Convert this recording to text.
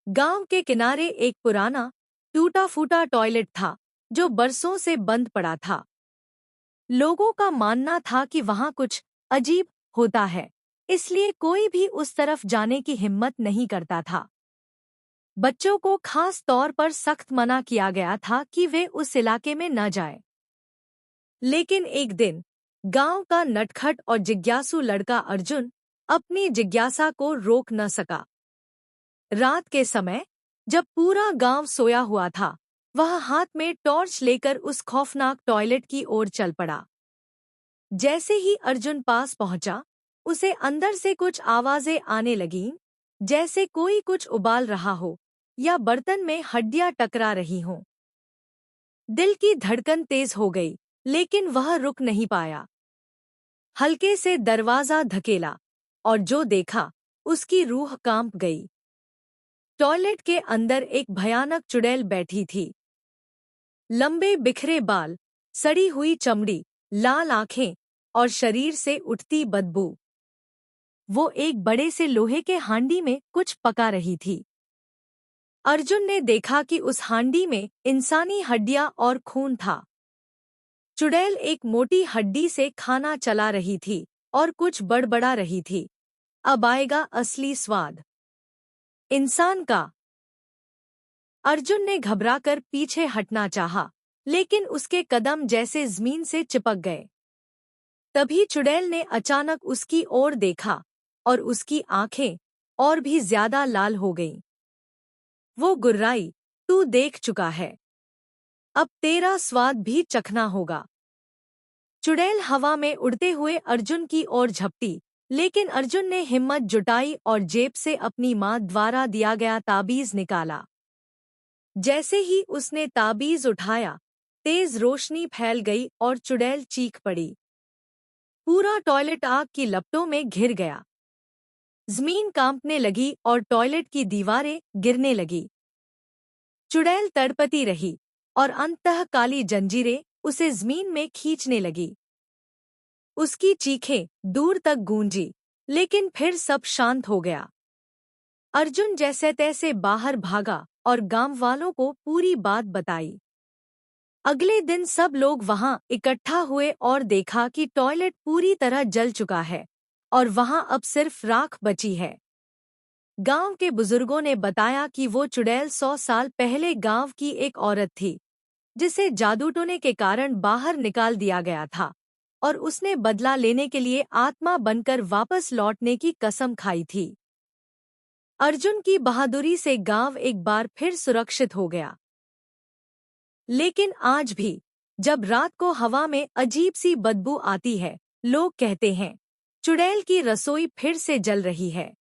गांव के किनारे एक पुराना टूटा फूटा टॉयलेट था जो बरसों से बंद पड़ा था। लोगों का मानना था कि वहां कुछ अजीब होता है, इसलिए कोई भी उस तरफ जाने की हिम्मत नहीं करता था। बच्चों को खास तौर पर सख्त मना किया गया था कि वे उस इलाके में न जाएं। लेकिन एक दिन गांव का नटखट और जिज्ञासु लड़का अर्जुन अपनी जिज्ञासा को रोक न सका। रात के समय जब पूरा गांव सोया हुआ था, वह हाथ में टॉर्च लेकर उस खौफनाक टॉयलेट की ओर चल पड़ा। जैसे ही अर्जुन पास पहुंचा, उसे अंदर से कुछ आवाजें आने लगीं, जैसे कोई कुछ उबाल रहा हो या बर्तन में हड्डियां टकरा रही हों। दिल की धड़कन तेज हो गई, लेकिन वह रुक नहीं पाया। हल्के से दरवाजा धकेला और जो देखा उसकी रूह कांप गई। टॉयलेट के अंदर एक भयानक चुड़ैल बैठी थी। लंबे बिखरे बाल, सड़ी हुई चमड़ी, लाल आंखें और शरीर से उठती बदबू। वो एक बड़े से लोहे के हांडी में कुछ पका रही थी। अर्जुन ने देखा कि उस हांडी में इंसानी हड्डियां और खून था। चुड़ैल एक मोटी हड्डी से खाना चला रही थी और कुछ बड़बड़ा रही थी। अब आएगा असली स्वाद। इंसान का। अर्जुन ने घबराकर पीछे हटना चाहा, लेकिन उसके कदम जैसे जमीन से चिपक गए। तभी चुड़ैल ने अचानक उसकी ओर देखा और उसकी आंखें और भी ज्यादा लाल हो गईं। वो गुर्राई, तू देख चुका है, अब तेरा स्वाद भी चखना होगा। चुड़ैल हवा में उड़ते हुए अर्जुन की ओर झपटी, लेकिन अर्जुन ने हिम्मत जुटाई और जेब से अपनी मां द्वारा दिया गया ताबीज निकाला। जैसे ही उसने ताबीज उठाया, तेज रोशनी फैल गई और चुड़ैल चीख पड़ी। पूरा टॉयलेट आग की लपटों में घिर गया। जमीन कांपने लगी और टॉयलेट की दीवारें गिरने लगी। चुड़ैल तड़पती रही और अंततः काली जंजीरें उसे जमीन में खींचने लगी। उसकी चीखें दूर तक गूंजी, लेकिन फिर सब शांत हो गया। अर्जुन जैसे तैसे बाहर भागा और गांव वालों को पूरी बात बताई। अगले दिन सब लोग वहां इकट्ठा हुए और देखा कि टॉयलेट पूरी तरह जल चुका है और वहां अब सिर्फ राख बची है। गांव के बुजुर्गों ने बताया कि वो चुड़ैल 100 साल पहले गांव की एक औरत थी, जिसे जादू टोने के कारण बाहर निकाल दिया गया था और उसने बदला लेने के लिए आत्मा बनकर वापस लौटने की कसम खाई थी। अर्जुन की बहादुरी से गांव एक बार फिर सुरक्षित हो गया। लेकिन आज भी जब रात को हवा में अजीब सी बदबू आती है, लोग कहते हैं, चुड़ैल की रसोई फिर से जल रही है।